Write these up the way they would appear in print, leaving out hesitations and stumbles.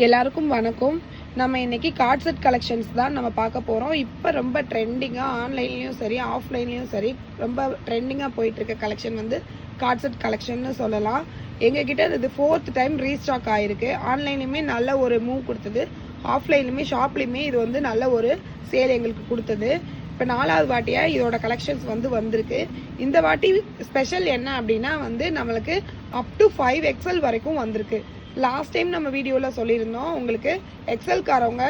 எல்லாருக்கும் வணக்கம். நம்ம இன்னைக்கு கார்ட் செட் கலெக்ஷன்ஸ் தான் நம்ம பார்க்க போகிறோம். இப்போ ரொம்ப ட்ரெண்டிங்காக ஆன்லைன்லேயும் சரி ஆஃப்லைன்லேயும் சரி ரொம்ப ட்ரெண்டிங்காக போயிட்டுருக்க கலெக்ஷன் வந்து கார்ட் செட் கலெக்ஷன்னு சொல்லலாம். எங்ககிட்ட இது 4th டைம் ரீஸ்டாக் ஆகிருக்கு. ஆன்லைன்லேயுமே நல்ல ஒரு மூவ் கொடுத்தது, ஆஃப்லைன்லையுமே ஷாப்லேயுமே இது வந்து நல்ல ஒரு சேல் எங்களுக்கு கொடுத்தது. இப்போ 4வது வாட்டியாக இதோட கலெக்ஷன்ஸ் வந்து வந்திருக்கு. இந்த வாட்டி ஸ்பெஷல் என்ன அப்படின்னா வந்து நம்மளுக்கு அப் டு 5XL வரைக்கும் வந்திருக்கு. லாஸ்ட் டைம் நம்ம வீடியோவில் சொல்லியிருந்தோம், உங்களுக்கு எக்ஸல்காரவங்க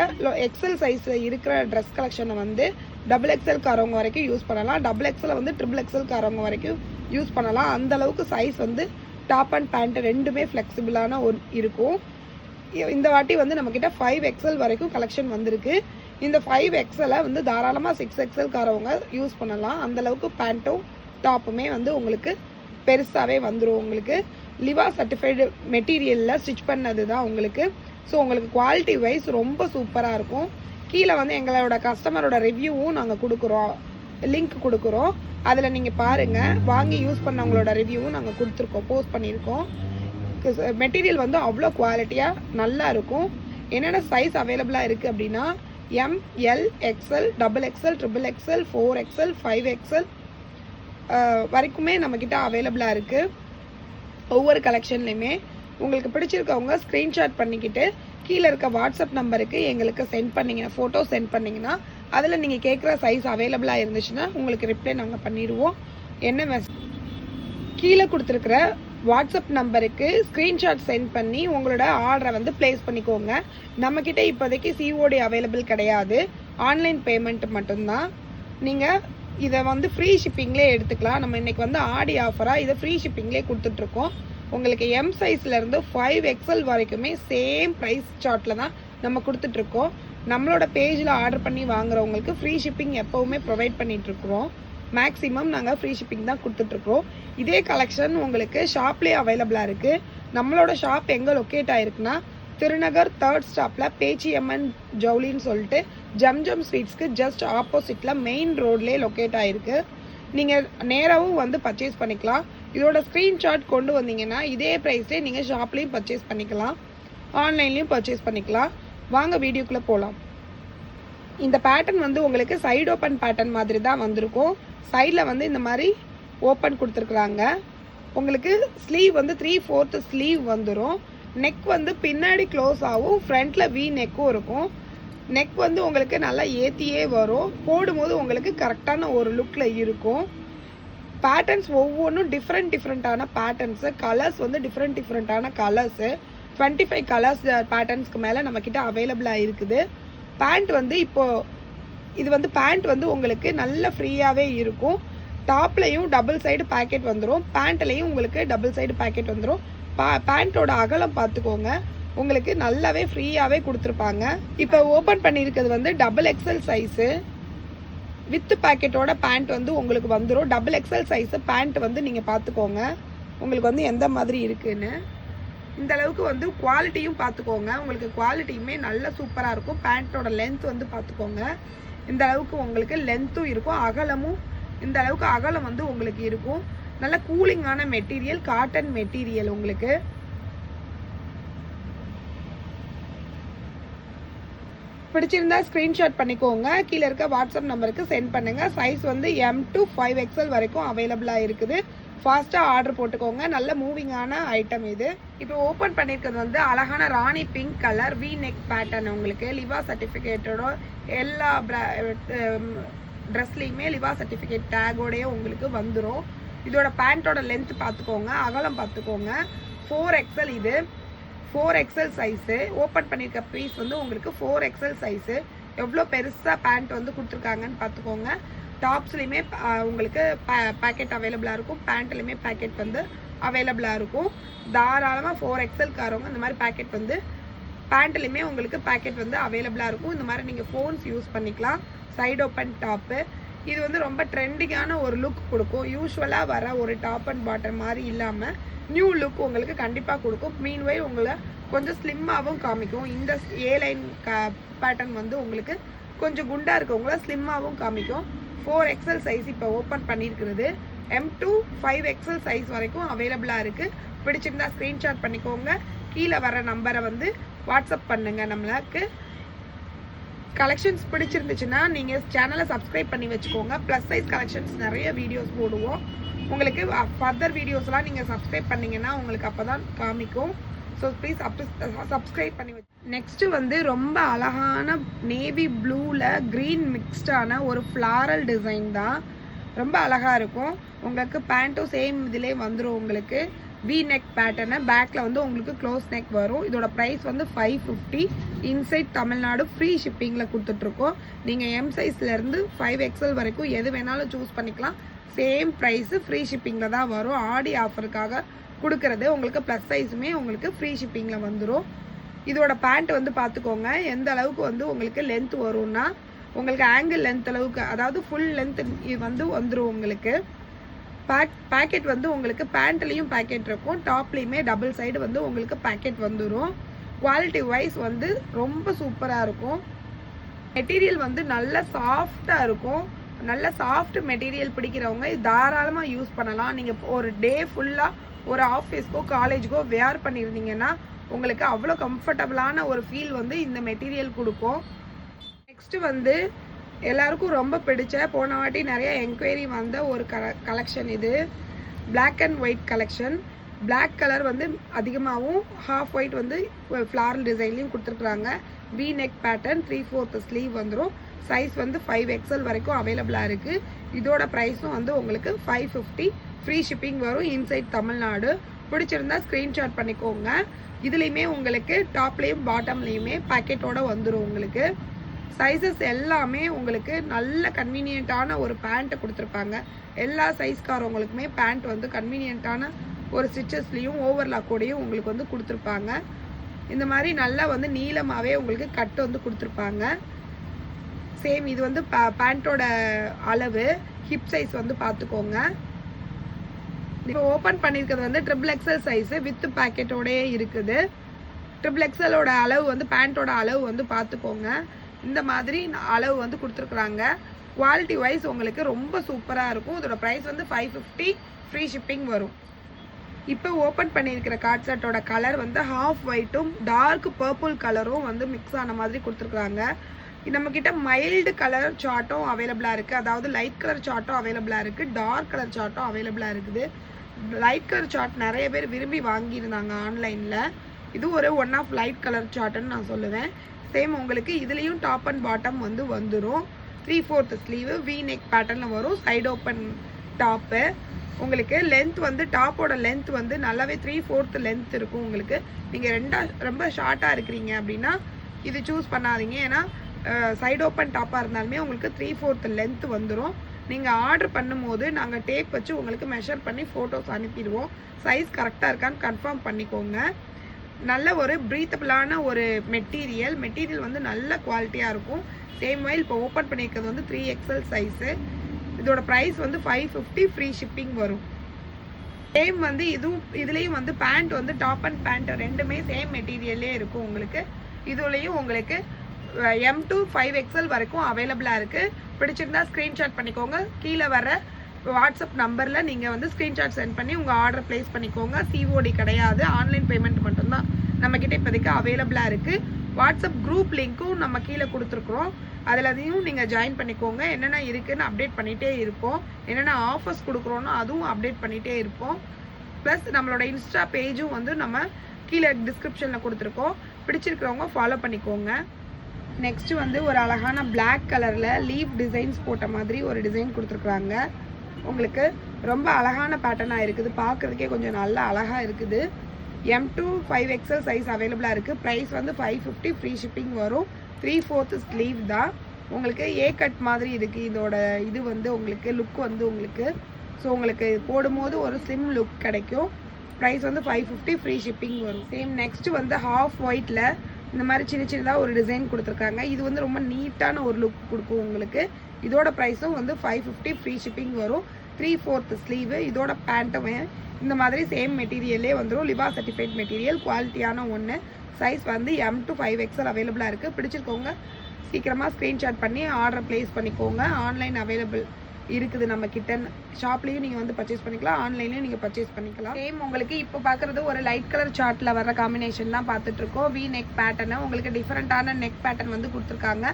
எக்ஸல் சைஸ் இருக்கிற ட்ரெஸ் கலெக்ஷனை வந்து XXL காரவங்க வரைக்கும் யூஸ் பண்ணலாம், XXL வந்து XXL காரவங்க வரைக்கும் யூஸ் பண்ணலாம். அந்த அளவுக்கு சைஸ் வந்து டாப் அண்ட் பேண்ட் ரெண்டுமே ஃப்ளெக்சிபிளான இருக்கும். இந்த வாட்டி வந்து நம்மக்கிட்ட 5XL வரைக்கும் கலெக்ஷன் வந்திருக்கு. இந்த 5XL வந்து தாராளமாக 6XL காரவங்க யூஸ் பண்ணலாம். அந்தளவுக்கு பேண்ட்டும் டாப்புமே வந்து உங்களுக்கு பெருசாகவே வந்துடும். உங்களுக்கு லிவா சர்டிஃபைடு மெட்டீரியலில் ஸ்டிச் பண்ணது தான் உங்களுக்கு. ஸோ உங்களுக்கு குவாலிட்டி வைஸ் ரொம்ப சூப்பராக இருக்கும். கீழே வந்து எங்களோட கஸ்டமரோட ரிவ்யூவும் நாங்கள் கொடுக்குறோம், லிங்க் கொடுக்குறோம். அதில் நீங்கள் பாருங்கள், வாங்கி யூஸ் பண்ணவங்களோட ரிவ்யூவும் நாங்கள் கொடுத்துருக்கோம், போஸ்ட் பண்ணியிருக்கோம். மெட்டீரியல் வந்து அவ்வளோ குவாலிட்டியாக நல்லா இருக்கும். என்னென்ன சைஸ் அவைலபிளாக இருக்குது அப்படின்னா ML XL XXL XXL 4XL 5XL வரைக்குமே நம்மக்கிட்ட அவைலபிளாக இருக்குது. ஒவ்வொரு கலெக்ஷன்லையுமே உங்களுக்கு பிடிச்சிருக்கவங்க ஸ்க்ரீன்ஷாட் பண்ணிக்கிட்டு கீழே இருக்க வாட்ஸ்அப் நம்பருக்கு எங்களுக்கு சென்ட் பண்ணிங்கன்னா, ஃபோட்டோ சென்ட் பண்ணிங்கன்னா அதில் நீங்கள் கேட்குற சைஸ் அவைலபிளாக இருந்துச்சுன்னா உங்களுக்கு ரிப்ளை நாங்கள் பண்ணிடுவோம். என்ன கீழே கொடுத்துருக்குற வாட்ஸ்அப் நம்பருக்கு ஸ்க்ரீன்ஷாட் சென்ட் பண்ணி உங்களோட ஆர்டரை வந்து ப்ளேஸ் பண்ணிக்கோங்க. நம்மக்கிட்ட இப்போதைக்கு COD அவைலபிள் கிடையாது, ஆன்லைன் பேமெண்ட் மட்டும்தான். நீங்கள் இதை வந்து ஃப்ரீ ஷிப்பிங்லேயே எடுத்துக்கலாம். நம்ம இன்றைக்கி வந்து ஆடி ஆஃபராக இதை ஃப்ரீ ஷிப்பிங்லேயே கொடுத்துட்ருக்கோம். உங்களுக்கு M சைஸ்லேருந்து 5XL வரைக்குமே சேம் ப்ரைஸ் சார்ட்டில் தான் நம்ம கொடுத்துட்ருக்கோம். நம்மளோட பேஜில் ஆர்டர் பண்ணி வாங்குறவங்களுக்கு ஃப்ரீ ஷிப்பிங் எப்போவுமே ப்ரொவைட் பண்ணிகிட்ருக்குறோம். மேக்ஸிமம் நாங்கள் ஃப்ரீ ஷிப்பிங் தான் கொடுத்துட்ருக்குறோம். இதே கலெக்ஷன் உங்களுக்கு ஷாப்லேயே அவைலபிளாக இருக்குது. நம்மளோட ஷாப் எங்கே லொக்கேட் ஆகிருக்குன்னா திருநகர் 3rd ஸ்டாப்பில் பேச்சியம்மன் ஜவுளின்னு சொல்லிட்டு ஜம்ஜம் ஸ்வீட்ஸ்க்கு ஜஸ்ட் ஆப்போசிட்டில் மெயின் ரோட்லேயே லொக்கேட் ஆகிருக்கு. நீங்கள் நேராகவும் வந்து பர்ச்சேஸ் பண்ணிக்கலாம். இதோட ஸ்க்ரீன்ஷாட் கொண்டு வந்தீங்கன்னா இதே ப்ரைஸ்லேயே நீங்கள் ஷாப்லேயும் பர்ச்சேஸ் பண்ணிக்கலாம், ஆன்லைன்லேயும் பர்ச்சேஸ் பண்ணிக்கலாம். வாங்க வீடியோக்குள்ளே போகலாம். இந்த பேட்டர்ன் வந்து உங்களுக்கு சைடு ஓப்பன் பேட்டர்ன் மாதிரி தான் வந்திருக்கும். சைடில் வந்து இந்த மாதிரி ஓப்பன் கொடுத்துருக்குறாங்க. உங்களுக்கு ஸ்லீவ் வந்து 3/4 ஸ்லீவ் வந்துடும். நெக் வந்து பின்னாடி க்ளோஸ் ஆகும், ஃப்ரண்ட்டில் V நெக்கும் இருக்கும். நெக் வந்து உங்களுக்கு நல்லா ஏற்றியே வரும், போடும்போது உங்களுக்கு கரெக்டான ஒரு லுக்கில் இருக்கும். பேட்டர்ன்ஸ் ஒவ்வொன்றும் டிஃப்ரெண்ட்டான பேட்டர்ன்ஸு, கலர்ஸ் வந்து டிஃப்ரெண்ட்டான கலர்ஸு. 25 கலர்ஸ் பேட்டர்ன்ஸ்க்கு மேலே நம்மக்கிட்ட அவைலபிளாக இருக்குது. பேண்ட் வந்து இப்போது இது வந்து பேண்ட் வந்து உங்களுக்கு நல்ல ஃப்ரீயாகவே இருக்கும். டாப்லையும் டபுள் சைடு பேக்கெட் வந்துடும், பேண்ட்லேயும் உங்களுக்கு டபுள் சைடு பேக்கெட் வந்துடும். பேண்ட்டோட அகலம் பார்த்துக்கோங்க, உங்களுக்கு நல்லாவே ஃப்ரீயாகவே கொடுத்துருப்பாங்க. இப்போ ஓப்பன் பண்ணியிருக்கிறது வந்து XXL சைஸு வித் பேக்கெட்டோட பேண்ட் வந்து உங்களுக்கு வந்துடும். XXL சைஸு பேண்ட் வந்து நீங்கள் பார்த்துக்கோங்க உங்களுக்கு வந்து எந்த மாதிரி இருக்குன்னு. இந்த அளவுக்கு வந்து குவாலிட்டியும் பார்த்துக்கோங்க, உங்களுக்கு குவாலிட்டியுமே நல்ல சூப்பராக இருக்கும். பேண்ட்டோட லென்த் வந்து பார்த்துக்கோங்க, இந்த அளவுக்கு உங்களுக்கு லென்த்தும் இருக்கும், அகலமும் இந்த அளவுக்கு அகலம் வந்து உங்களுக்கு இருக்கும். நல்ல கூலிங்கான மெட்டீரியல், காட்டன் மெட்டீரியல். உங்களுக்கு பிடிச்சிருந்தா ஸ்க்ரீன்ஷாட் பண்ணிக்கோங்க, கீழே இருக்க வாட்ஸ்அப் நம்பருக்கு சென்ட் பண்ணுங்கள். சைஸ் வந்து M to 5XL வரைக்கும் அவைலபிளாக இருக்குது. ஃபாஸ்ட்டாக ஆர்டர் போட்டுக்கோங்க. நல்ல மூவிங்கான ஐட்டம் இது. இப்போ ஓப்பன் பண்ணியிருக்கிறது வந்து அழகான rani pink colour V neck pattern. உங்களுக்கு லிவா சர்டிஃபிகேட்டோட எல்லா ட்ரெஸ்லேயுமே லிவா சர்டிஃபிகேட் டேகோடையே உங்களுக்கு வந்துடும். இதோட பேண்ட்டோட லென்த் பார்த்துக்கோங்க, அகலம் பார்த்துக்கோங்க. 4XL இது 4XL சைஸு. ஓப்பன் பண்ணியிருக்க பீஸ் வந்து உங்களுக்கு 4XL சைஸு. எவ்வளோ பெருசாக பேண்ட் வந்து கொடுத்துருக்காங்கன்னு பார்த்துக்கோங்க. டாப்ஸ்லையுமே உங்களுக்கு பேக்கெட் அவைலபிளாக இருக்கும், பேண்ட்லையுமே பேக்கெட் வந்து அவைலபிளாக இருக்கும். தாராளமாக 4XL காரவங்க இந்த மாதிரி பேக்கெட் வந்து பேண்ட்லையுமே உங்களுக்கு பேக்கெட் வந்து அவைலபிளாக இருக்கும். இந்த மாதிரி நீங்கள் ஃபோன்ஸ் யூஸ் பண்ணிக்கலாம். சைடு ஓப்பன் டாப்பு இது வந்து ரொம்ப ட்ரெண்டிங்கான ஒரு லுக் கொடுக்கும். யூஸ்வலாக வர ஒரு டாப் அண்ட் பாட்டம் மாதிரி இல்லாமல் நியூ லுக் உங்களுக்கு கண்டிப்பாக கொடுக்கும். மீன்வைல் உங்களை கொஞ்சம் ஸ்லிம்மாகவும் காமிக்கும். இந்த A லைன் பேட்டர்ன் வந்து உங்களுக்கு கொஞ்சம் குண்டாக இருக்கவங்கள ஸ்லிம்மாகவும் காமிக்கும். 4XL சைஸ் இப்போ ஓப்பன் பண்ணியிருக்கிறது. M to 5XL சைஸ் வரைக்கும் அவைலபிளாக இருக்குது. பிடிச்சிருந்தா ஸ்க்ரீன்ஷாட் பண்ணிக்கோங்க. கீழே வர நம்பரை வந்து வாட்ஸ்அப் பண்ணுங்கள். நம்மளுக்கு கலெக்ஷன்ஸ் பிடிச்சிருந்துச்சுன்னா நீங்கள் சேனலை சப்ஸ்கிரைப் பண்ணி வச்சுக்கோங்க. ப்ளஸ் சைஸ் கலெக்ஷன்ஸ் நிறைய வீடியோஸ் போடுவோம். உங்களுக்கு ஃபர்தர் வீடியோஸ்லாம் நீங்கள் சப்ஸ்கிரைப் பண்ணிங்கன்னா உங்களுக்கு அப்போ தான் காமிக்கும். ஸோ ப்ளீஸ் சப்ஸ்கிரைப் பண்ணி வச்சு. நெக்ஸ்ட்டு வந்து ரொம்ப அழகான நேவி ப்ளூவில் க்ரீன் மிக்ஸ்டான ஒரு ஃப்ளாரல் டிசைன் தான். ரொம்ப அழகாக இருக்கும். உங்களுக்கு பேண்ட்டும் சேம் இதிலே வந்துடும். உங்களுக்கு வி நெக் பேட்டர்னு பேக்கில் வந்து உங்களுக்கு க்ளோஸ் நெக் வரும். இதோட ப்ரைஸ் வந்து 550. இன்சைட் தமிழ்நாடு ஃப்ரீ ஷிப்பிங்கில் கொடுத்துட்ருக்கோம். நீங்கள் எம் சைஸ்லேருந்து 5XL வரைக்கும் எது வேணாலும் சூஸ் பண்ணிக்கலாம். சேம் ப்ரைஸு ஃப்ரீ ஷிப்பிங்கில் தான் வரும். ஆடி ஆஃபருக்காக கொடுக்கறது. உங்களுக்கு ப்ளஸ் சைஸுமே உங்களுக்கு ஃப்ரீ ஷிப்பிங்கில் வந்துடும். இதோட பேண்ட் வந்து பார்த்துக்கோங்க எந்த அளவுக்கு வந்து உங்களுக்கு லென்த் வரும்னா, உங்களுக்கு ஆங்கிள் லென்த் அளவுக்கு, அதாவது ஃபுல் லென்த் வந்து வந்துடும். உங்களுக்கு பேக்கெட் வந்து உங்களுக்கு பேண்ட்லேயும் பேக்கெட் இருக்கும், டாப்லேயுமே டபுள் சைடு வந்து உங்களுக்கு பேக்கெட் வந்துடும். குவாலிட்டி வைஸ் வந்து ரொம்ப சூப்பராக இருக்கும். மெட்டீரியல் வந்து நல்ல சாஃப்டாக இருக்கும். நல்ல சாஃப்ட் மெட்டீரியல் பிடிக்கிறவங்க தாராளமாக யூஸ் பண்ணலாம். நீங்கள் ஒரு டே ஃபுல்லாக ஒரு ஆஃபீஸ்க்கோ காலேஜுக்கோ வேர் பண்ணியிருந்தீங்கன்னா உங்களுக்கு அவ்வளோ கம்ஃபர்டபுளான ஒரு ஃபீல் வந்து இந்த மெட்டீரியல் கொடுக்கும். நெக்ஸ்ட்டு வந்து எல்லாருக்கும் ரொம்ப பிடிச்ச, போன வாட்டி நிறைய என்கொயரி வந்த ஒரு கலெக்ஷன் இது. Black and white collection. Black colour வந்து அதிகமாகவும், ஹாஃப் ஒயிட் வந்து ஃப்ளாரல் டிசைன்லையும் கொடுத்துருக்குறாங்க. வி நெக் பேட்டர்ன், 3/4 ஸ்லீவ் வந்துடும். சைஸ் வந்து 5XL வரைக்கும் அவைலபிளாக இருக்குது. இதோட ப்ரைஸும் வந்து உங்களுக்கு 550. ஃப்ரீ ஷிப்பிங் வரும். இன்சைட் தமிழ்நாடு. பிடிச்சிருந்தா ஸ்க்ரீன்ஷாட் பண்ணிக்கோங்க. இதுலேயுமே உங்களுக்கு டாப்லேயும் பாட்டம்லேயுமே பேக்கெட்டோட வந்துடும். உங்களுக்கு சைஸஸ் எல்லாமே உங்களுக்கு நல்ல கன்வீனியண்ட்டான ஒரு பேண்ட்டை கொடுத்துருப்பாங்க. எல்லா சைஸ்காரவங்களுக்குமே பேண்ட் வந்து கன்வீனியண்ட்டான ஒரு ஸ்டிச்சஸ்லேயும் ஓவர்லாக்கோடையும் உங்களுக்கு வந்து கொடுத்துருப்பாங்க. இந்த மாதிரி நல்லா வந்து நீளமாகவே உங்களுக்கு கட்டு வந்து கொடுத்துருப்பாங்க. சேம் இது வந்து பேண்ட்டோட அளவு, ஹிப் சைஸ் வந்து பார்த்துக்கோங்க. இப்போ ஓப்பன் பண்ணியிருக்கிறது வந்து XXL சைஸு வித் பேக்கெட்டோடயே இருக்குது. XXLோட அளவு வந்து பேண்ட்டோட அளவு வந்து பார்த்துக்கோங்க. இந்த மாதிரி அளவு வந்து கொடுத்துருக்குறாங்க. குவாலிட்டி வைஸ் உங்களுக்கு ரொம்ப சூப்பராக இருக்கும். இதோட ப்ரைஸ் வந்து 550. ஃப்ரீ ஷிப்பிங் வரும். இப்போ ஓப்பன் பண்ணியிருக்கிற கார்ட் செட்டோட கலர் வந்து ஹாஃப் ஒயிட்டும் டார்க் பர்பிள் கலரும் வந்து மிக்ஸ் ஆன மாதிரி கொடுத்துருக்குறாங்க. நம்மக்கிட்ட மைல்டு கலர் சார்ட்டும் அவைலபிளாக இருக்குது. அதாவது லைட் கலர் சார்ட்டும் அவைலபிளாக இருக்குது, டார்க் கலர் சார்ட்டும் அவைலபிளாக இருக்குது. லைட் கலர் சார்ட் நிறைய பேர் விரும்பி வாங்கியிருந்தாங்க ஆன்லைனில். இது ஒரு ஒன் ஆஃப் லைட் கலர் சார்ட்டுன்னு நான் சொல்லுவேன். சேம் உங்களுக்கு இதுலேயும் டாப் அண்ட் பாட்டம் வந்து வந்துடும். 3/4 ஸ்லீவு வி நெக் பேட்டர்னில் வரும். Side open top. உங்களுக்கு லென்த் வந்து டாப்போட லென்த் வந்து நல்லாவே 3/4 லென்த் இருக்கும். உங்களுக்கு நீங்கள் ரொம்ப ஷார்ட்டாக இருக்கிறீங்க அப்படின்னா இது சூஸ் பண்ணாதீங்க. ஏன்னா சைடு ஓப்பன் டாப்பாக இருந்தாலுமே உங்களுக்கு 3/4 லென்த் வந்துடும். நீங்கள் ஆர்டர் பண்ணும்போது நாங்கள் டேப் வச்சு உங்களுக்கு மெஷர் பண்ணி ஃபோட்டோஸ் அனுப்பிடுவோம். சைஸ் கரெக்டாக இருக்கான்னு கன்ஃபார்ம் பண்ணிக்கோங்க. நல்ல ஒரு ப்ரீத்தபிளான ஒரு மெட்டீரியல் வந்து நல்ல குவாலிட்டியாக இருக்கும். சேம் வைல் இப்போ ஓப்பன் பண்ணியிருக்கிறது வந்து 3XL சைஸு. இதோட ப்ரைஸ் வந்து 550. ஃப்ரீ ஷிப்பிங் வரும். சேம் வந்து இதுலேயும் வந்து பேண்ட் வந்து டாப் அண்ட் பேண்ட் ரெண்டுமே சேம் மெட்டீரியல்லே இருக்கும். உங்களுக்கு இதுலேயும் உங்களுக்கு M to 5XL வரைக்கும் அவைலபிளாக இருக்குது. பிடிச்சிருந்தா ஸ்க்ரீன்ஷாட் பண்ணிக்கோங்க. கீழே வர வாட்ஸ்அப் நம்பரில் நீங்கள் வந்து ஸ்க்ரீன்ஷாட் சென்ட் பண்ணி உங்கள் ஆர்டர் ப்ளேஸ் பண்ணிக்கோங்க. COD கிடையாது, ஆன்லைன் பேமெண்ட் மட்டும்தான் நம்மக்கிட்ட இப்போதைக்கு அவைலபிளாக இருக்குது. வாட்ஸ்அப் குரூப் லிங்க்கும் நம்ம கீழே கொடுத்துருக்குறோம். அதில் நீங்கள் ஜாயின் பண்ணிக்கோங்க. என்னென்ன இருக்குதுன்னு அப்டேட் பண்ணிகிட்டே இருப்போம். என்னென்ன ஆஃபர்ஸ் கொடுக்குறோன்னு அதுவும் அப்டேட் பண்ணிகிட்டே இருப்போம். ப்ளஸ் நம்மளோட இன்ஸ்டா பேஜும் வந்து நம்ம கீழே டிஸ்கிரிப்ஷனில் கொடுத்துருக்கோம். பிடிச்சிருக்கிறவங்க ஃபாலோ பண்ணிக்கோங்க. நெக்ஸ்ட்டு வந்து ஒரு அழகான பிளாக் கலரில் லீவ் டிசைன்ஸ் போட்ட மாதிரி ஒரு டிசைன் கொடுத்துருக்குறாங்க. உங்களுக்கு ரொம்ப அழகான பேட்டர்னாக இருக்குது. பார்க்குறதுக்கே கொஞ்சம் நல்லா அழகாக இருக்குது. M to 5XL சைஸ் அவைலபிளாக இருக்குது. ப்ரைஸ் வந்து 550. ஃப்ரீ ஷிப்பிங் வரும். 3/4 ஸ்லீவ் தான். உங்களுக்கு ஏ கட் மாதிரி இருக்குது. இதோட இது வந்து உங்களுக்கு லுக் வந்து உங்களுக்கு ஸோ உங்களுக்கு போடும்போது ஒரு ஸ்லிம் லுக் கிடைக்கும். ப்ரைஸ் வந்து 550. ஃப்ரீ ஷிப்பிங் வரும். சேம் நெக்ஸ்ட்டு வந்து ஹாஃப் ஒயிட்டில் இந்த மாதிரி சின்னதாக ஒரு டிசைன் கொடுத்துருக்காங்க. இது வந்து ரொம்ப நீட்டான ஒரு லுக் கொடுக்கும் உங்களுக்கு. இதோட ப்ரைஸும் வந்து 550. ஃப்ரீ ஷிப்பிங் வரும். 3/4 ஸ்லீவு. இதோட பேண்ட்டுமே இந்த மாதிரி சேம் மெட்டீரியல்லே வந்துடும். லிபா சர்டிஃபைட் மெட்டீரியல், குவாலிட்டியான ஒன்று. சைஸ் வந்து M to 5XL அவைலபிளாக இருக்குது. பிடிச்சிருக்கோங்க சீக்கிரமாக ஸ்க்ரீன்ஷாட் பண்ணி ஆர்டர் ப்ளேஸ் பண்ணிக்கோங்க. ஆன்லைன் அவைலபிள் இருக்குது நம்ம கிட்ட. ஷாப்லேயும் நீங்கள் வந்து பர்ச்சேஸ் பண்ணிக்கலாம், ஆன்லைன்லேயும் நீங்கள் பர்ச்சேஸ் பண்ணிக்கலாம். சேம் உங்களுக்கு இப்போ பார்க்குறது ஒரு லைட் கலர் சார்ட்டில் வர காம்பினேஷன் தான் பார்த்துட்ருக்கோம். வி நெக் பேட்டர்னு உங்களுக்கு டிஃப்ரெண்ட்டான நெக் பேட்டர்ன் வந்து கொடுத்துருக்காங்க.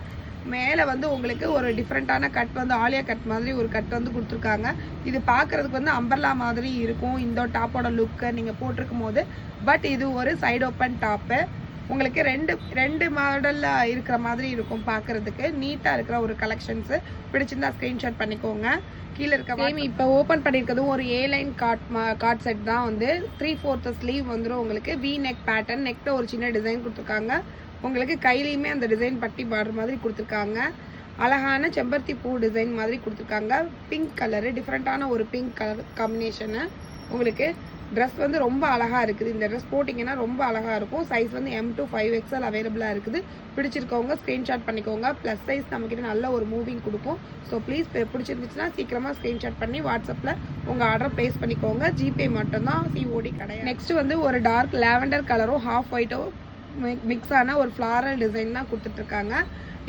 மேலே வந்து உங்களுக்கு ஒரு டிஃப்ரெண்ட்டான கட் வந்து ஆலியா கட் மாதிரி ஒரு கட் வந்து கொடுத்துருக்காங்க. இது பார்க்குறதுக்கு வந்து அம்பர்லா மாதிரி இருக்கும் இந்த டாப்போட லுக்கு நீங்கள் போட்டிருக்கும் போது. பட் இது ஒரு சைடு ஓப்பன் டாப்பு. உங்களுக்கு ரெண்டு மாடலில் இருக்கிற மாதிரி இருக்கும். பார்க்குறதுக்கு நீட்டாக இருக்கிற ஒரு கலெக்ஷன்ஸு. பிடிச்சிருந்தா ஸ்க்ரீன்ஷாட் பண்ணிக்கோங்க. கீழே இருக்க சேம் இப்போ ஓப்பன் பண்ணியிருக்கிறதும் ஒரு லைன் கார்ட் செட் தான் வந்து 3/4 ஸ்லீவ் வந்துடும் உங்களுக்கு. வி நெக் பேட்டர்ன், நெக்கில் ஒரு சின்ன டிசைன் கொடுத்துருக்காங்க. உங்களுக்கு கையிலையுமே அந்த டிசைன் பட்டி பார்டர் மாதிரி கொடுத்துருக்காங்க. அழகான செம்பருத்தி பூ டிசைன் மாதிரி கொடுத்துருக்காங்க. பிங்க் கலரு, டிஃப்ரெண்ட்டான ஒரு பிங்க் கலர் காம்பினேஷனு. உங்களுக்கு ட்ரெஸ் வந்து ரொம்ப அழகாக இருக்குது. இந்த ட்ரெஸ் போட்டிங்கன்னா ரொம்ப அழகாக இருக்கும். சைஸ் வந்து M to 5XL அவைலபிளாக இருக்குது. பிடிச்சிருக்கவங்க ஸ்க்ரீன்ஷாட் பண்ணிக்கோங்க. ப்ளஸ் சைஸ் நம்மக்கிட்ட நல்ல ஒரு மூவிங் கொடுக்கும். ஸோ ப்ளீஸ் பிடிச்சிருந்துச்சுன்னா சீக்கிரமாக ஸ்க்ரீன்ஷாட் பண்ணி வாட்ஸ்அப்பில் உங்கள் ஆர்டர் ப்ளேஸ் பண்ணிக்கோங்க. ஜிபே மட்டும்தான், COD கிடையாது. நெக்ஸ்ட் வந்து ஒரு டார்க் லாவெண்டர் கலரும் ஹாஃப் ஒயிட்டும் மிக்ஸ் ஆன ஒரு ஃப்ளாரல் டிசைன் தான் கொடுத்துட்ருக்காங்க.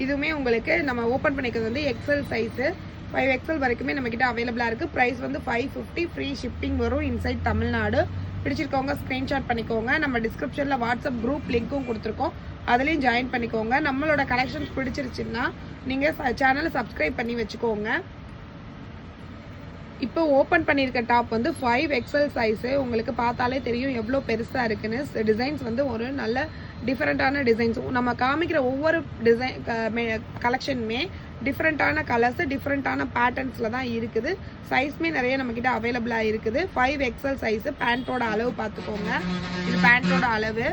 இதுவுமே உங்களுக்கு நம்ம ஓப்பன் பண்ணிக்கிறது வந்து XL சைஸு. 5XL வரைக்குமே நம்மக்கிட்ட அவைலபிளாக இருக்குது. ப்ரைஸ் வந்து 550, ஃப்ரீ ஷிப்பிங் வரும் இன்சைட் தமிழ்நாடு. பிடிச்சிருக்கவங்க ஸ்க்ரீன்ஷாட் பண்ணிக்கோங்க. நம்ம டிஸ்கிரிப்ஷனில் வாட்ஸ்அப் குரூப் லிங்க்கும் கொடுத்துருக்கோம், அதுலேயும் ஜாயின் பண்ணிக்கோங்க. நம்மளோட கலெக்ஷன்ஸ் பிடிச்சிருச்சுன்னா நீங்கள் சேனலை சப்ஸ்கிரைப் பண்ணி வச்சுக்கோங்க. இப்போ ஓப்பன் பண்ணியிருக்க டாப் வந்து 5XL சைஸு. உங்களுக்கு பார்த்தாலே தெரியும் எவ்வளோ பெருசாக இருக்குன்னு. டிசைன்ஸ் வந்து ஒரு நல்ல டிஃப்ரெண்ட்டான டிசைன்ஸ். நம்ம காமிக்கிற ஒவ்வொரு டிசைன் கலெக்ஷனுமே டிஃப்ரெண்ட்டான கலர்ஸு, டிஃப்ரெண்ட்டான பேட்டர்ன்ஸில் தான் இருக்குது. சைஸ்மே நிறைய நம்மக்கிட்ட அவைலபிளாக இருக்குது. 5XL size. பேண்ட்டோட அளவு பார்த்துக்கோங்க. இது பேண்ட்டோட அளவு.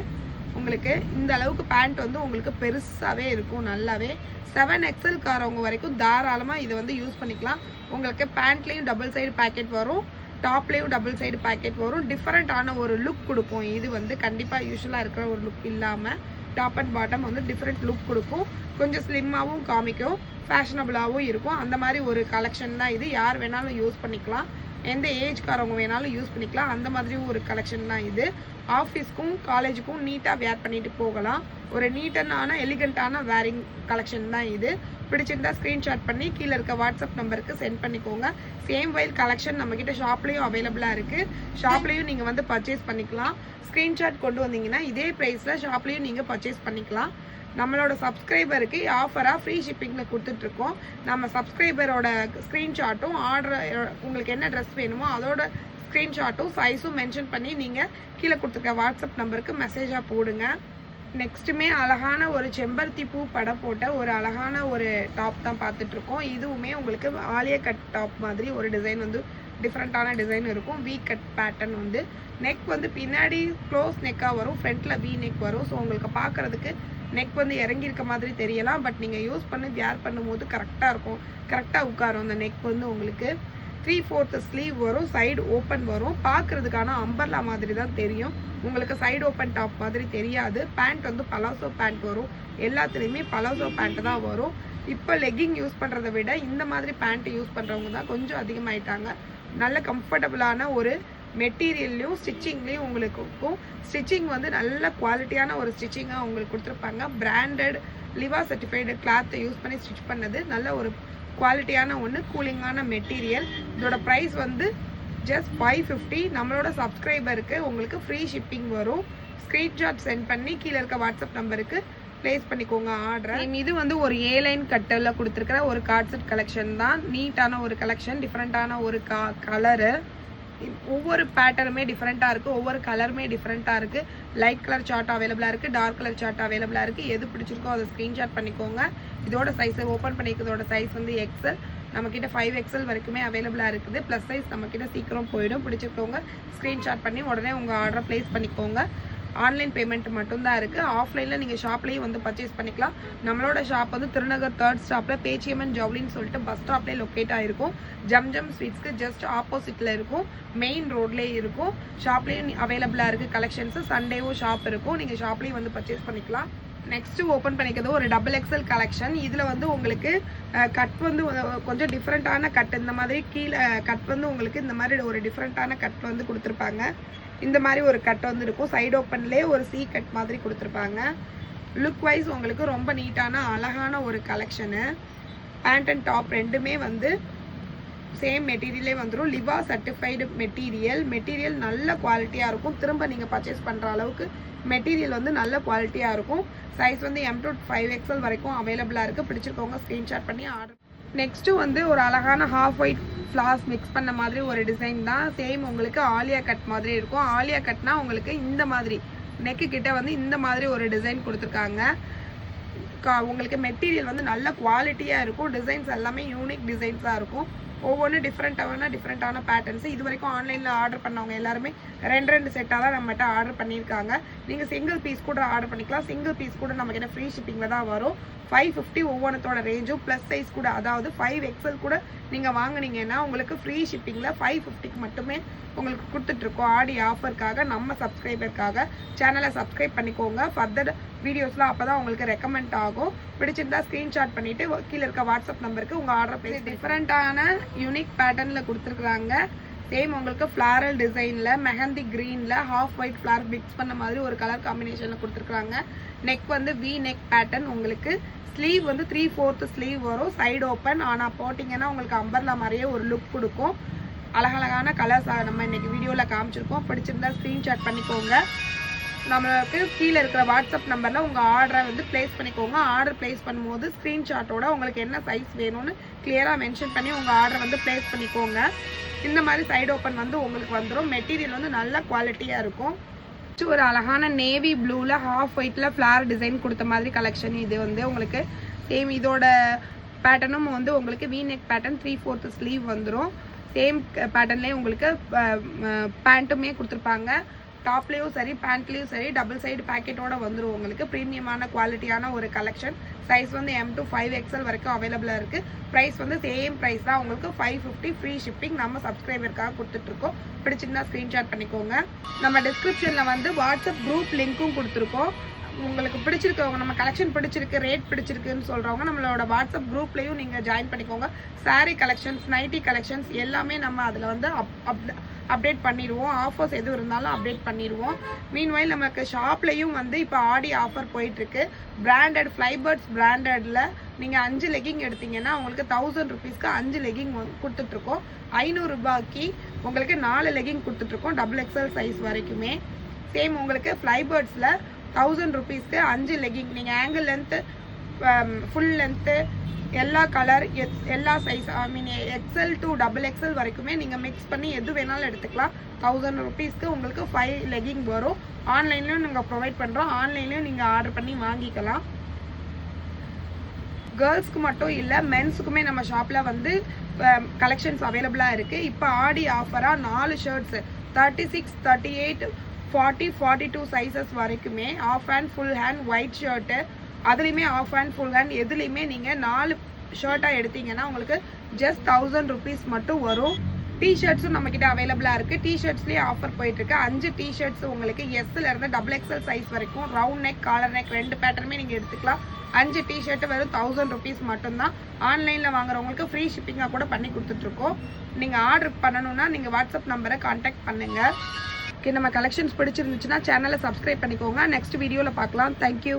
உங்களுக்கு இந்த அளவுக்கு பேண்ட் வந்து உங்களுக்கு பெருசாகவே இருக்கும். நல்லாவே 7XL காரவங்க வரைக்கும் தாராளமாக இதை வந்து யூஸ் பண்ணிக்கலாம். உங்களுக்கு பேண்ட்லேயும் டபுள் சைடு பேக்கெட் வரும், டாப்லேயும் டபுள் சைடு பேக்கெட் வரும். டிஃப்ரெண்ட்டான ஒரு லுக் கொடுக்கும். இது வந்து கண்டிப்பாக யூஸ்வலாக இருக்கிற ஒரு லுக் இல்லாமல் டாப் அண்ட் பாட்டம் வந்து டிஃப்ரெண்ட் லுக் கொடுக்கும். கொஞ்சம் ஸ்லிம்மாகவும் காமிக்கும், ஃபேஷனபுளாகவும் இருக்கும். அந்த மாதிரி ஒரு கலெக்ஷன் தான் இது. யார் வேணாலும் யூஸ் பண்ணிக்கலாம், எந்த ஏஜ்காரவங்க வேணாலும் யூஸ் பண்ணிக்கலாம். அந்த மாதிரி ஒரு கலெக்ஷன் தான் இது. ஆஃபீஸ்க்கும் காலேஜுக்கும் நீட்டாக வேர் பண்ணிட்டு போகலாம். ஒரு நீட்டான எலிகண்ட்டான வேரிங் கலெக்ஷன் தான் இது. பிடிச்சிருந்தா ஸ்க்ரீன்ஷாட் பண்ணி கீழே இருக்க வாட்ஸ்அப் நம்பருக்கு சென்ட் பண்ணிக்கோங்க. சேம் வைல் கலெக்ஷன் நம்மக்கிட்ட ஷாப்லேயும் அவைலபிளாக இருக்குது. ஷாப்லேயும் நீங்கள் வந்து பர்ச்சேஸ் பண்ணிக்கலாம். ஸ்க்ரீன்ஷாட் கொண்டு வந்தீங்கன்னா இதே ப்ரைஸில் ஷாப்லேயும் நீங்கள் பர்ச்சேஸ் பண்ணிக்கலாம். நம்மளோட சப்ஸ்கிரைபருக்கு ஆஃபராக ஃப்ரீ ஷிப்பிங்கில் கொடுத்துட்ருக்கோம். நம்ம சப்ஸ்கிரைபரோட ஸ்க்ரீன்ஷாட்டும் ஆர்டர், உங்களுக்கு என்ன ட்ரெஸ் வேணுமோ அதோட ஸ்க்ரீன்ஷாட்டும் சைஸும் மென்ஷன் பண்ணி நீங்கள் கீழே கொடுத்துருக்க வாட்ஸ்அப் நம்பருக்கு மெசேஜாக போடுங்க. நெக்ஸ்ட்டுமே அழகான ஒரு செம்பருத்தி பூ படம் போட்ட ஒரு அழகான ஒரு டாப் தான் பார்த்துட்ருக்கோம். இதுவுமே உங்களுக்கு ஆலியா கட் டாப் மாதிரி ஒரு டிசைன் வந்து டிஃப்ரெண்ட்டான டிசைன் இருக்கும். வி கட் பேட்டர்ன் வந்து நெக் வந்து பின்னாடி க்ளோஸ் நெக்காக வரும், ஃப்ரண்ட்டில் வி நெக் வரும். ஸோ உங்களுக்கு பார்க்குறதுக்கு நெக் வந்து இறங்கியிருக்க மாதிரி தெரியலாம். பட் நீங்கள் யூஸ் பண்ணி வேர் பண்ணும்போது கரெக்டாக இருக்கும், கரெக்டாக உட்காரும். அந்த நெக் வந்து உங்களுக்கு 3/4 ஸ்லீவ் வரும், சைடு ஓப்பன் வரும். பார்க்குறதுக்கான அம்பர்லா மாதிரி தான் தெரியும், உங்களுக்கு சைடு ஓப்பன் டாப் மாதிரி தெரியாது. பேண்ட் வந்து பலாசோ பேண்ட் வரும். எல்லாத்துலேயுமே பலாசோ பேண்ட் தான் வரும். இப்போ லெக்கிங் யூஸ் பண்ணுறதை விட இந்த மாதிரி பேண்ட் யூஸ் பண்ணுறவங்க தான் கொஞ்சம் அதிகமாயிட்டாங்க. நல்ல கம்ஃபர்டபுளான ஒரு மெட்டீரியல்லையும் ஸ்டிச்சிங்லேயும் உங்களுக்கு இருக்கும். ஸ்டிச்சிங் வந்து நல்ல குவாலிட்டியான ஒரு ஸ்டிச்சிங்காக உங்களுக்கு கொடுத்துருப்பாங்க. பிராண்டட் லிவா சர்டிஃபைடு கிளாத்தை யூஸ் பண்ணி ஸ்டிச் பண்ணது. நல்ல ஒரு குவாலிட்டியான ஒன்று, கூலிங்கான மெட்டீரியல். இதோட ப்ரைஸ் வந்து ஜஸ்ட் 550. நம்மளோட சப்ஸ்கிரைபருக்கு உங்களுக்கு ஃப்ரீ ஷிப்பிங் வரும். ஸ்க்ரீன்ஷாட் சென்ட் பண்ணி கீழே இருக்க வாட்ஸ்அப் நம்பருக்கு ப்ளேஸ் பண்ணிக்கோங்க ஆர்டர். இது வந்து ஒரு லைன் கட்டில் கொடுத்துருக்கிற ஒரு கார்ட் செட் கலெக்ஷன் தான். நீட்டான ஒரு கலெக்ஷன், டிஃப்ரெண்ட்டான ஒரு கலரு. ஒவ்வொரு பேட்டர்னுமே டிஃப்ரெண்ட்டாக இருக்குது, ஒவ்வொரு கலருமே டிஃப்ரெண்ட்டாக இருக்குது. லைட் கலர் சார்ட் அவைலபிளாக இருக்குது, டார்க் கலர் சார்ட் அவைலபிளாக இருக்குது. எது பிடிச்சிருக்கோ அதை ஸ்க்ரீன்ஷாட் பண்ணிக்கோங்க. இதோட சைஸை ஓப்பன் பண்ணிக்கிறதோட சைஸ் வந்து XL. நம்மக்கிட்ட 5XL வரைக்குமே அவைலபிளாக இருக்குது. ப்ளஸ் சைஸ் நம்மக்கிட்ட சீக்கிரம் போயிடும். பிடிச்சிருக்கவங்க ஸ்க்ரீன்ஷாட் பண்ணி உடனே உங்கள் ஆர்டரை ப்ளேஸ் பண்ணிக்கோங்க. ஆன்லைன் பேமெண்ட் மட்டும்தான் இருக்குது. ஆஃப்லைனில் நீங்கள் ஷாப்லேயும் வந்து பர்ச்சேஸ் பண்ணிக்கலாம். நம்மளோட ஷாப் வந்து திருநகர் 3rd ஸ்டாப்பில் பேச்சியம்மன் ஜவுளின்னு சொல்லிட்டு பஸ் ஸ்டாப்லேயே லொக்கேட் ஆகிருக்கும். ஜம்ஜம் ஸ்வீட்ஸ்க்கு ஜஸ்ட் ஆப்போசிட்டில் இருக்கும், மெயின் ரோட்லேயே இருக்கும். ஷாப்லேயும் அவைலபிளாக இருக்குது கலெக்ஷன்ஸு. சண்டேவும் ஷாப் இருக்கும், நீங்கள் ஷாப்லேயும் வந்து பர்ச்சேஸ் பண்ணிக்கலாம். நெக்ஸ்ட்டு ஓப்பன் பண்ணிக்கிறது ஒரு XXL கலெக்ஷன். இதில் வந்து உங்களுக்கு கட் வந்து கொஞ்சம் டிஃப்ரெண்ட்டான கட். இந்த மாதிரி கீழே கட் வந்து உங்களுக்கு இந்த மாதிரி ஒரு டிஃப்ரெண்ட்டான கட் வந்து கொடுத்துருப்பாங்க. இந்த மாதிரி ஒரு கட் வந்து இருக்கும். சைடு ஓப்பன்லேயே ஒரு C கட் மாதிரி கொடுத்துருப்பாங்க. லுக் வைஸ் உங்களுக்கு ரொம்ப நீட்டான அழகான ஒரு கலெக்ஷனு. பேண்ட் அண்ட் டாப் ரெண்டுமே வந்து சேம் மெட்டீரியலே வந்துடும். லிவா சர்டிஃபைடு மெட்டீரியல் நல்ல குவாலிட்டியாக இருக்கும். திரும்ப நீங்கள் பர்ச்சேஸ் பண்ணுற அளவுக்கு மெட்டீரியல் வந்து நல்ல குவாலிட்டியாக இருக்கும். சைஸ் வந்து M to 5XL வரைக்கும் அவைலபிளாக இருக்குது. பிடிச்சிருக்கவங்க ஸ்க்ரீன்ஷாட் பண்ணி ஆர்டர். நெக்ஸ்ட்டு வந்து ஒரு அழகான ஹாஃப் ஒயிட் ஃப்ளார்ஸ் மிக்ஸ் பண்ண மாதிரி ஒரு டிசைன் தான். சேம் உங்களுக்கு ஆலியா கட் மாதிரி இருக்கும். ஆலியா கட்னா உங்களுக்கு இந்த மாதிரி நெக்கு கிட்ட வந்து இந்த மாதிரி ஒரு டிசைன் கொடுத்துருக்காங்க. உங்களுக்கு மெட்டீரியல் வந்து நல்ல குவாலிட்டியாக இருக்கும். டிசைன்ஸ் எல்லாமே யூனிக் டிசைன்ஸாக இருக்கும். ஒவ்வொன்றும் டிஃப்ரெண்ட்டான பேட்டர்ன்ஸ். இது வரைக்கும் ஆன்லைனில் ஆர்டர் பண்ணவங்க எல்லாருமே 2 செட்டாக தான் நம்மகிட்ட ஆர்டர் பண்ணியிருக்காங்க. நீங்கள் சிங்கிள் பீஸ் கூட ஆர்டர் பண்ணிக்கலாம். சிங்கிள் பீஸ் கூட நம்மக்கிட்ட ஃப்ரீ ஷிப்பிங்கில் தான் வரும். 550 ஒவ்வொன்றத்தோட ரேஞ்சும் ப்ளஸ் சைஸ் கூட, அதாவது 5XL கூட நீங்கள் வாங்கினீங்கன்னா உங்களுக்கு ஃப்ரீ ஷிப்பிங்கில் 550க்கு மட்டுமே உங்களுக்கு கொடுத்துட்ருக்கோம். ஆடி ஆஃபருக்காக நம்ம சப்ஸ்கிரைபருக்காக சேனலை சப்ஸ்கிரைப் பண்ணிக்கோங்க. ஃபர்தர் வீடியோஸ்லாம் அப்போ தான் உங்களுக்கு ரெக்கமெண்ட் ஆகும். பிடிச்சிருந்தா ஸ்க்ரீன்ஷாட் பண்ணிவிட்டு கீழே இருக்க வாட்ஸ்அப் நம்பருக்கு உங்கள் ஆர்டர் பேசி டிஃப்ரெண்ட்டான யூனிக் பேட்டர்னில் கொடுத்துருக்குறாங்க. சேம் உங்களுக்கு ஃப்ளாரல் டிசைனில் மெஹந்தி க்ரீனில் ஹாஃப் ஒயிட் ஃப்ளார் மிக்ஸ் பண்ண மாதிரி ஒரு கலர் காம்பினேஷனில் கொடுத்துருக்குறாங்க. நெக் வந்து வி நெக் பேட்டர்ன். உங்களுக்கு ஸ்லீவ் வந்து 3/4 ஸ்லீவ் வரும். Side open. ஆனால் போட்டிங்கன்னா உங்களுக்கு அம்பர்லா மாதிரியே ஒரு லுக் கொடுக்கும். அழகழகான கலர்ஸ் நம்ம இன்னைக்கு வீடியோவில் காமிச்சிருக்கோம். பிடிச்சிருந்தா ஸ்க்ரீன்ஷாட் பண்ணிக்கோங்க. நம்மளுக்கு கீழே இருக்கிற வாட்ஸ்அப் நம்பரில் உங்கள் ஆர்டரை வந்து ப்ளேஸ் பண்ணிக்கோங்க. ஆர்டர் ப்ளேஸ் பண்ணும்போது ஸ்க்ரீன்ஷாட்டோட உங்களுக்கு என்ன சைஸ் வேணும்னு கிளியராக மென்ஷன் பண்ணி உங்கள் ஆர்டரை வந்து ப்ளேஸ் பண்ணிக்கோங்க. இந்த மாதிரி சைடு ஓப்பன் வந்து உங்களுக்கு வந்துடும். மெட்டீரியல் வந்து நல்ல குவாலிட்டியாக இருக்கும். ஒரு அழகான நேவி ப்ளூவில் ஹாஃப் ஒயிட்டில் ஃப்ளார் டிசைன் கொடுத்த மாதிரி கலெக்ஷன். இது வந்து உங்களுக்கு சேம் இதோட பேட்டர்னும் வந்து உங்களுக்கு வி நெக் பேட்டர்ன் 3/4 ஸ்லீவ் வந்துடும். சேம் பேட்டர்ன்லேயே உங்களுக்கு பேண்ட்டுமே கொடுத்துருப்பாங்க. டாப்லேயும் சரி பேண்ட்லேயும் சரி டபுள் சைடு பேக்கெட்டோட வந்துடும். உங்களுக்கு ப்ரீமியமான குவாலிட்டியான ஒரு கலெக்ஷன். சைஸ் வந்து M to 5XL வரைக்கும் அவைலபிளாக இருக்குது. ப்ரைஸ் வந்து சேம் ப்ரைஸ் தான். உங்களுக்கு 550 ஃப்ரீ ஷிப்பிங் நம்ம சப்ஸ்கிரைபருக்காக கொடுத்துட்ருக்கோம். பிடிச்சிருந்தா ஸ்க்ரீன்ஷாட் பண்ணிக்கோங்க. நம்ம டிஸ்கிரிப்ஷனில் வந்து வாட்ஸ்அப் குரூப் லிங்க்கும் கொடுத்துருக்கோம். உங்களுக்கு பிடிச்சிருக்கவங்க, நம்ம கலெக்ஷன் பிடிச்சிருக்கு, ரேட் பிடிச்சிருக்குன்னு சொல்கிறவங்க நம்மளோட வாட்ஸ்அப் குரூப்லேயும் நீங்கள் ஜாயின் பண்ணிக்கோங்க. சாரீ கலெக்ஷன்ஸ், நைட்டி கலெக்ஷன்ஸ் எல்லாமே நம்ம அதில் வந்து அப்டேட் பண்ணிடுவோம். ஆஃபர்ஸ் எதுவும் இருந்தாலும் அப்டேட் பண்ணிடுவோம். மீன்வைல் நமக்கு ஷாப்லேயும் வந்து இப்போ ஆடி ஆஃபர் போயிட்டுருக்கு. பிராண்டட் ஃப்ளைபர்ட்ஸ் பிராண்டடில் நீங்கள் 5 லெகிங் எடுத்தீங்கன்னா உங்களுக்கு 1000 ருபீஸ்க்கு 5 லெகிங் கொடுத்துட்ருக்கோம். 500 ரூபாய்க்கு உங்களுக்கு 4 லெகிங் கொடுத்துட்ருக்கோம். XXL சைஸ் வரைக்குமே. சேம் உங்களுக்கு ஃப்ளைபர்ட்ஸில் 1000 ருபீஸ்க்கு 5 லெகிங் நீங்கள் ஆங்கிள் லென்த்து, ஃபுல் லென்த்து, எல்லா கலர், எல்லா size, I mean XL to XXL வரைக்குமே நீங்கள் மிக்ஸ் பண்ணி எது வேணாலும் எடுத்துக்கலாம். 1000 ருபீஸ்க்கு உங்களுக்கு 5 லெகிங் வரும். ஆன்லைன்லேயும் நாங்கள் ப்ரொவைட் பண்ணுறோம். ஆன்லைன்லேயும் நீங்கள் ஆர்டர் பண்ணி வாங்கிக்கலாம். கேர்ள்ஸ்க்கு மட்டும் இல்லை, மென்ஸுக்குமே நம்ம ஷாப்பில் வந்து கலெக்ஷன்ஸ் அவைலபிளாக இருக்குது. இப்போ ஆடி ஆஃபராக 4 ஷர்ட்ஸு 36, 38, 40, 42 சைஸஸ் வரைக்குமே half hand full hand white shirt, அதுலேயுமே ஆஃப் ஹேண்ட் ஃபுல் ஹேண்ட் எதுலேயுமே நீங்கள் 4 ஷர்ட்டாக எடுத்தீங்கன்னா உங்களுக்கு ஜஸ்ட் 1000 ருபீஸ் மட்டும் வரும். டிஷர்ட்ஸும் நம்மக்கிட்ட அவைலபிளாக இருக்குது. டிஷர்ட்ஸ்லேயே ஆஃபர் போயிட்டுருக்கு. 5 டிஷர்ட்ஸ் உங்களுக்கு எஸ்லேருந்து XXL சைஸ் வரைக்கும் ரவுண்ட் நெக், காலர் நெக் 2 பேட்டர்னுமே நீங்கள் எடுத்துக்கலாம். 5 டிஷர்ட்டு வெறும் 1000 ருபீஸ் மட்டும்தான். ஆன்லைனில் வாங்குறவங்களுக்கு ஃப்ரீ ஷிப்பிங்காக கூட பண்ணி கொடுத்துட்ருக்கோம். நீங்கள் ஆர்டர் பண்ணணுன்னா நீங்கள் வாட்ஸ்அப் நம்பரை கான்டாக்ட் பண்ணுங்கள். ஓகே, நம்ம கலெக்ஷன்ஸ் பிடிச்சிருந்துச்சுன்னா சேனலை சப்ஸ்கிரைப் பண்ணிக்கோங்க. நெக்ஸ்ட் வீடியோவில் பார்க்கலாம். தேங்க்யூ.